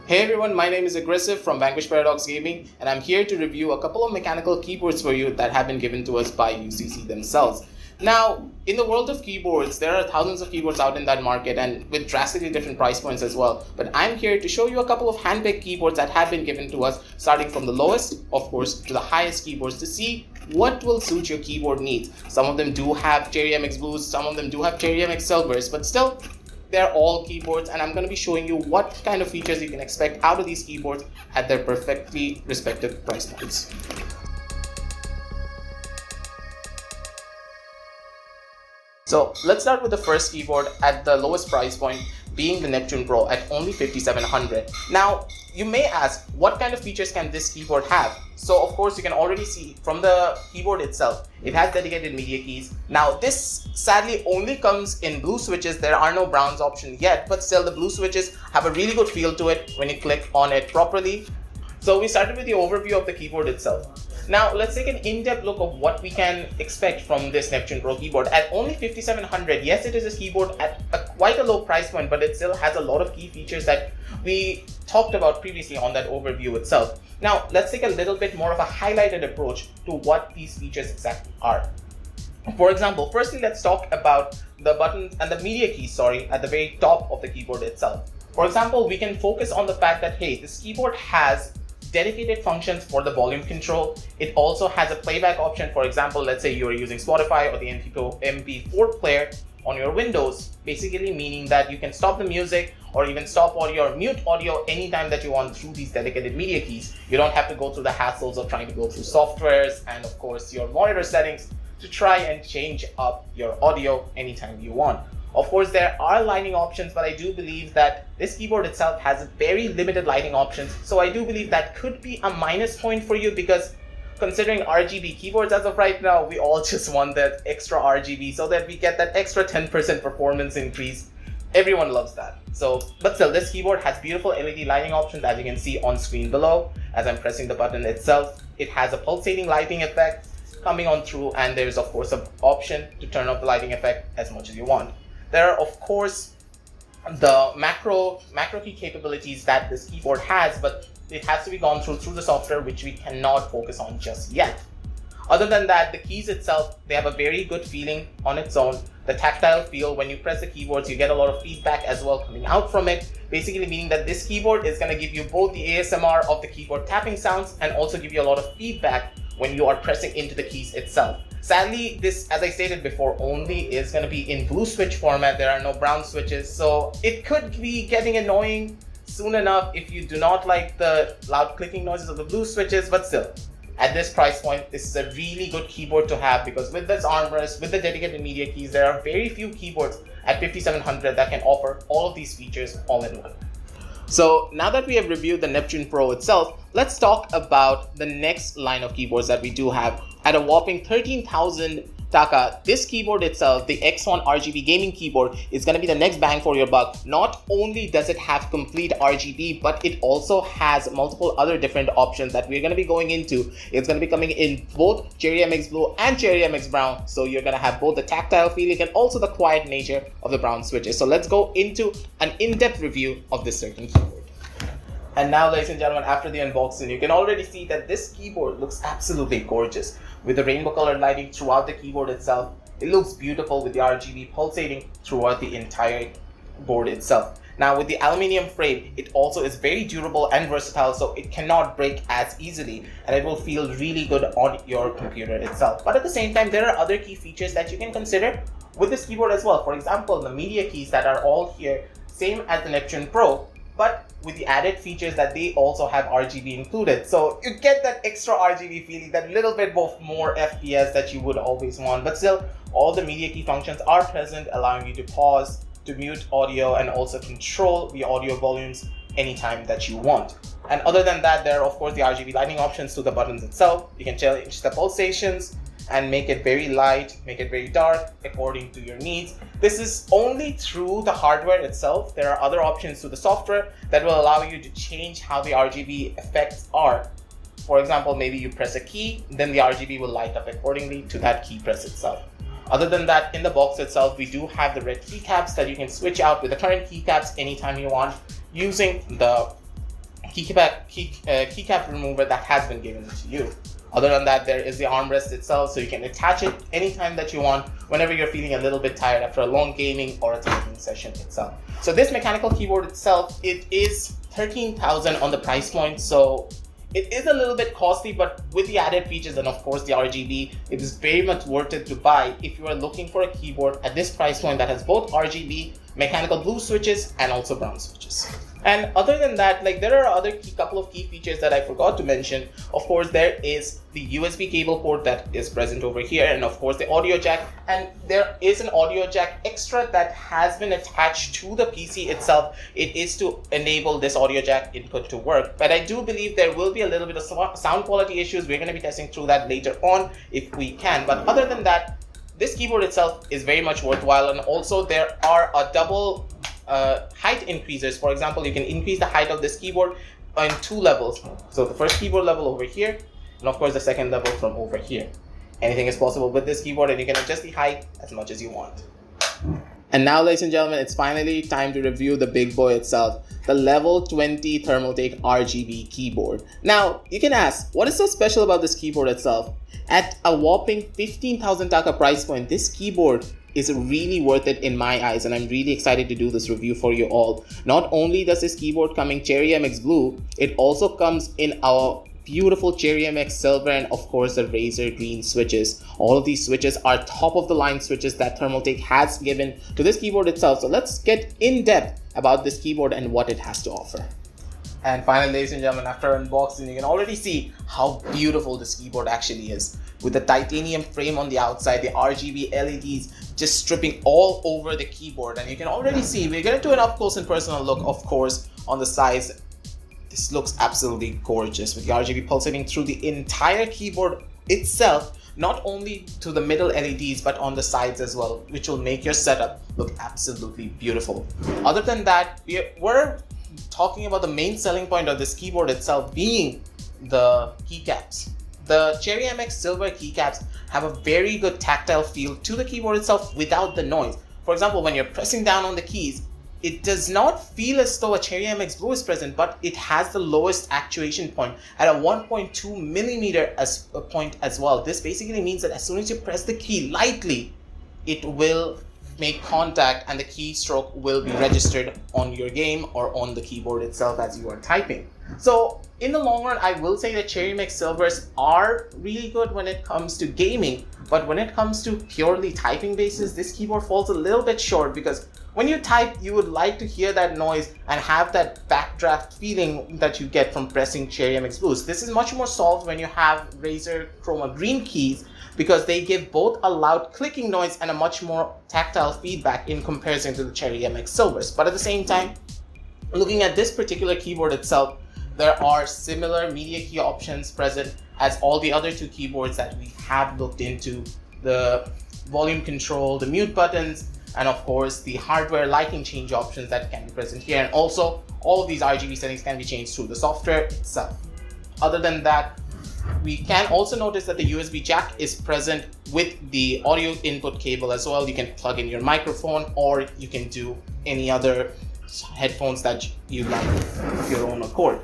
Hey everyone, my name is Aggrasive from Vanquished Gaming, and I'm here to review a couple of mechanical keyboards for you that have been given to us by UCC themselves. Now, in the world of keyboards, there are thousands of keyboards out in that market and with drastically different price points as well. But I'm here to show you a couple of handpicked keyboards that have been given to us, starting from the lowest, of course, to the highest keyboards to see what will suit your keyboard needs. Some of them do have Cherry MX Blues, some of them do have Cherry MX Silvers, but still, they're all keyboards, and I'm going to be showing you what kind of features you can expect out of these keyboards at their perfectly respective price points. So let's start with the first keyboard at the lowest price point, being the Neptune Pro at only $5,700. Now, you may ask, what kind of features can this keyboard have? So of course, you can already see from the keyboard itself, it has dedicated media keys. Now this sadly only comes in blue switches. There are no browns option yet, but still the blue switches have a really good feel to it when you click on it properly. So we started with the overview of the keyboard itself. Now let's take an in-depth look of what we can expect from this Neptune Pro keyboard. At only $5,700, yes, it is a keyboard at quite a low price point, but it still has a lot of key features that we talked about previously on that overview itself. Now let's take a little bit more of a highlighted approach to what these features exactly are. For example, firstly, let's talk about the buttons and the media keys, at the very top of the keyboard itself. For example, we can focus on the fact that, hey, this keyboard has dedicated functions for the volume control. It also has a playback option. For example, let's say you are using Spotify or the MP4 player on your Windows, basically meaning that you can stop the music or even stop audio or mute audio anytime that you want through these dedicated media keys. You don't have to go through the hassles of trying to go through softwares and of course your monitor settings to try and change up your audio anytime you want. Of course, there are lighting options, but I do believe that this keyboard itself has very limited lighting options. So I do believe that could be a minus point for you, because considering RGB keyboards as of right now, we all just want that extra RGB so that we get that extra 10% performance increase. Everyone loves that. But still, this keyboard has beautiful LED lighting options, as you can see on screen below. As I'm pressing the button itself, it has a pulsating lighting effect coming on through, and there's of course an option to turn off the lighting effect as much as you want. There are of course the macro key capabilities that this keyboard has, but it has to be gone through the software, which we cannot focus on just yet. Other than that, the keys itself, they have a very good feeling on its own. The tactile feel, when you press the keyboards, you get a lot of feedback as well coming out from it, basically meaning that this keyboard is going to give you both the ASMR of the keyboard tapping sounds and also give you a lot of feedback when you are pressing into the keys itself. Sadly, this, as I stated before, only is going to be in blue switch format. There are no brown switches, so it could be getting annoying soon enough if you do not like the loud clicking noises of the blue switches. But still, at this price point, this is a really good keyboard to have, because with this armrest, with the dedicated media keys, there are very few keyboards at $5,700 that can offer all of these features all in one. So now that we have reviewed the Neptune Pro itself, let's talk about the next line of keyboards that we do have. At a whopping 13,000 Taka, this keyboard itself, the AcEroN RGB gaming keyboard, is going to be the next bang for your buck. Not only does it have complete RGB, but it also has multiple other different options that we're going to be going into. It's going to be coming in both Cherry MX Blue and Cherry MX Brown. So you're going to have both the tactile feeling and also the quiet nature of the brown switches. So let's go into an in-depth review of this certain keyboard. And now, ladies and gentlemen, after the unboxing, you can already see that this keyboard looks absolutely gorgeous. With the rainbow colored lighting throughout the keyboard itself, it looks beautiful with the RGB pulsating throughout the entire board itself. Now with the aluminium frame, it also is very durable and versatile, so it cannot break as easily, and it will feel really good on your computer itself. But at the same time, there are other key features that you can consider with this keyboard as well. For example, the media keys that are all here, same as the Neptune Pro, but with the added features that they also have RGB included. So you get that extra RGB feeling, that little bit more FPS that you would always want. But still, all the media key functions are present, allowing you to pause, to mute audio, and also control the audio volumes anytime that you want. And other than that, there are of course the RGB lighting options to the buttons itself. You can change the pulsations and make it very light, make it very dark according to your needs. This is only through the hardware itself. There are other options to the software that will allow you to change how the RGB effects are. For example, maybe you press a key, then the RGB will light up accordingly to that key press itself. Other than that, in the box itself, we do have the red keycaps that you can switch out with the current keycaps anytime you want using the keycap remover that has been given to you. Other than that, there is the armrest itself, so you can attach it anytime that you want, whenever you're feeling a little bit tired after a long gaming or a typing session itself. So this mechanical keyboard itself, it is 13,000 on the price point, so it is a little bit costly, but with the added features and of course the RGB, it is very much worth it to buy if you are looking for a keyboard at this price point that has both RGB, mechanical blue switches, and also brown switches. And other than that, like, there are other couple of key features that I forgot to mention. Of course, there is the USB cable port that is present over here, and of course the audio jack, and there is an audio jack extra that has been attached to the PC itself. It is to enable this audio jack input to work, but I do believe there will be a little bit of sound quality issues. We're going to be testing through that later on if we can, but other than that, this keyboard itself is very much worthwhile. And also there are a double height increasers. For example, you can increase the height of this keyboard in 2 levels. So the first keyboard level over here, and of course the second level from over here. Anything is possible with this keyboard, and you can adjust the height as much as you want. And now, ladies and gentlemen, it's finally time to review the big boy itself, the level 20 Thermaltake RGB keyboard. Now, you can ask, what is so special about this keyboard itself? At a whopping 15,000 taka price point, this keyboard is really worth it in my eyes, and I'm really excited to do this review for you all. Not only does this keyboard come in Cherry MX Blue, it also comes in our beautiful Cherry MX Silver and of course the Razor Green switches. All of these switches are top of the line switches that Thermaltake has given to this keyboard itself. So let's get in depth about this keyboard and what it has to offer. And finally, ladies and gentlemen, after unboxing, you can already see how beautiful this keyboard actually is. With the titanium frame on the outside, the RGB LEDs just stripping all over the keyboard. And you can already see, we're going to do an up close and personal look, of course, on the sides. This looks absolutely gorgeous with the RGB pulsating through the entire keyboard itself, not only to the middle LEDs, but on the sides as well, which will make your setup look absolutely beautiful. Other than that, we're talking about the main selling point of this keyboard itself being the keycaps. The Cherry MX Silver keycaps have a very good tactile feel to the keyboard itself without the noise. For example, when you're pressing down on the keys, it does not feel as though a Cherry MX Blue is present, but it has the lowest actuation point at a 1.2 millimeter as a point as well. This basically means that as soon as you press the key lightly, it will make contact and the keystroke will be registered on your game or on the keyboard itself as you are typing. So in the long run, I will say that Cherry MX Silvers are really good when it comes to gaming, but when it comes to purely typing basis, this keyboard falls a little bit short, because when you type, you would like to hear that noise and have that backdraft feeling that you get from pressing Cherry MX Blues. This is much more solved when you have Razer Chroma Green keys, because they give both a loud clicking noise and a much more tactile feedback in comparison to the Cherry MX Silvers. But at the same time, looking at this particular keyboard itself, there are similar media key options present as all the other 2 keyboards that we have looked into. The volume control, the mute buttons, and of course the hardware lighting change options that can be present here. And also all of these RGB settings can be changed through the software itself. Other than that, we can also notice that the USB jack is present with the audio input cable as well. You can plug in your microphone, or you can do any other headphones that you like of your own accord.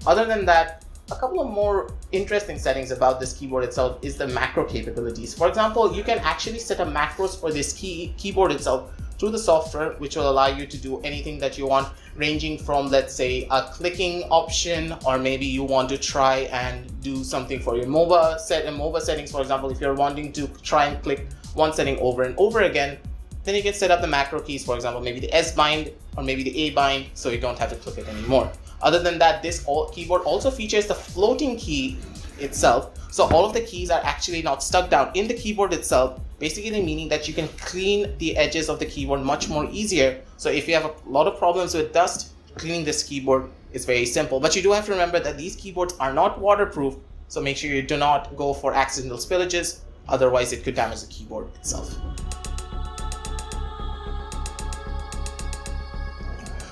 Other than that, a couple of more interesting settings about this keyboard itself is the macro capabilities. For example, you can actually set up macros for this keyboard itself through the software, which will allow you to do anything that you want, ranging from, let's say, a clicking option, or maybe you want to try and do something for your MOBA settings. For example, if you're wanting to try and click one setting over and over again, then you can set up the macro keys, for example, maybe the S bind or maybe the A bind, so you don't have to click it anymore. Other than that, this keyboard also features the floating key itself. So all of the keys are actually not stuck down in the keyboard itself, basically meaning that you can clean the edges of the keyboard much more easier. So if you have a lot of problems with dust, cleaning this keyboard is very simple. But you do have to remember that these keyboards are not waterproof, so make sure you do not go for accidental spillages, otherwise it could damage the keyboard itself.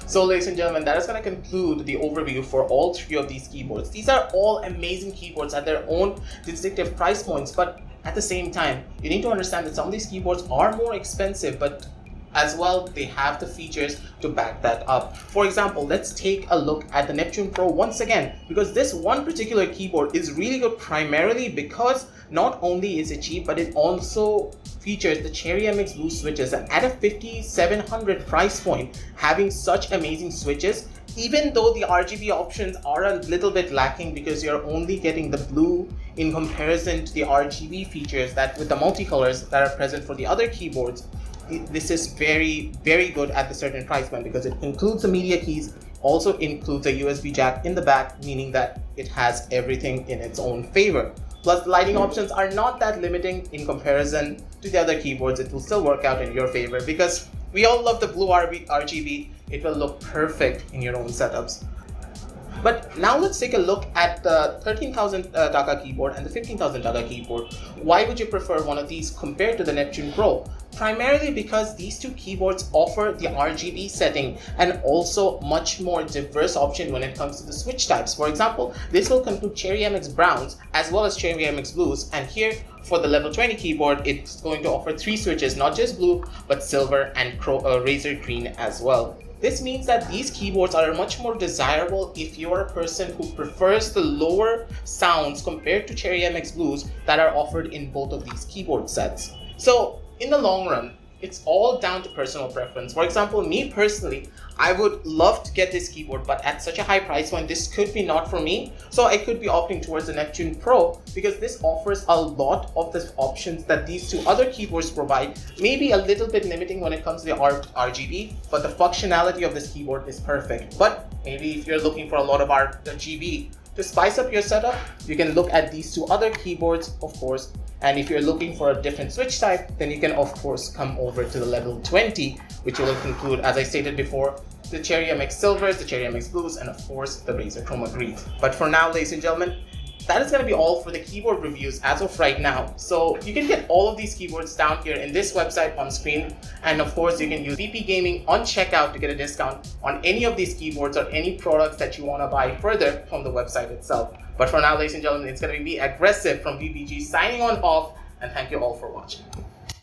So ladies and gentlemen, that is going to conclude the overview for all 3 of these keyboards. These are all amazing keyboards at their own distinctive price points, but at the same time, you need to understand that some of these keyboards are more expensive, but as well, they have the features to back that up. For example, let's take a look at the Neptune Pro once again, because this one particular keyboard is really good primarily because not only is it cheap, but it also features the Cherry MX Blue switches, and at a 5700 price point, having such amazing switches, even though the RGB options are a little bit lacking because you're only getting the blue in comparison to the RGB features that with the multicolors that are present for the other keyboards, this is very, very good at the certain price point because it includes the media keys, also includes a USB jack in the back, meaning that it has everything in its own favor. Plus, the lighting options are not that limiting in comparison to the other keyboards. It will still work out in your favor because we all love the blue RGB. It will look perfect in your own setups. But now let's take a look at the 13,000 taka keyboard and the 15,000 taka keyboard. Why would you prefer one of these compared to the Neptune Pro? Primarily because these two keyboards offer the RGB setting and also much more diverse option when it comes to the switch types. For example, this will include Cherry MX Browns as well as Cherry MX Blues, and here for the level 20 keyboard, it's going to offer 3 switches, not just blue, but silver and razor green as well. This means that these keyboards are much more desirable if you're a person who prefers the lower sounds compared to Cherry MX Blues that are offered in both of these keyboard sets. So in the long run, it's all down to personal preference. For example, me personally, I would love to get this keyboard, but at such a high price point, this could be not for me. So I could be opting towards the Neptune Pro because this offers a lot of the options that these two other keyboards provide. Maybe a little bit limiting when it comes to the RGB, but the functionality of this keyboard is perfect. But maybe if you're looking for a lot of RGB to spice up your setup, you can look at these two other keyboards, of course. And if you're looking for a different switch type, then you can of course come over to the level 20, which will include, as I stated before, the Cherry MX Silvers, the Cherry MX Blues, and of course the Razer Chroma Green. But for now, ladies and gentlemen, that is going to be all for the keyboard reviews as of right now. So you can get all of these keyboards down here in this website on screen, and of course you can use VP Gaming on checkout to get a discount on any of these keyboards or any products that you want to buy further from the website itself. But for now, ladies and gentlemen, it's going to be me, Aggrasive from VPG, signing on off, and thank you all for watching.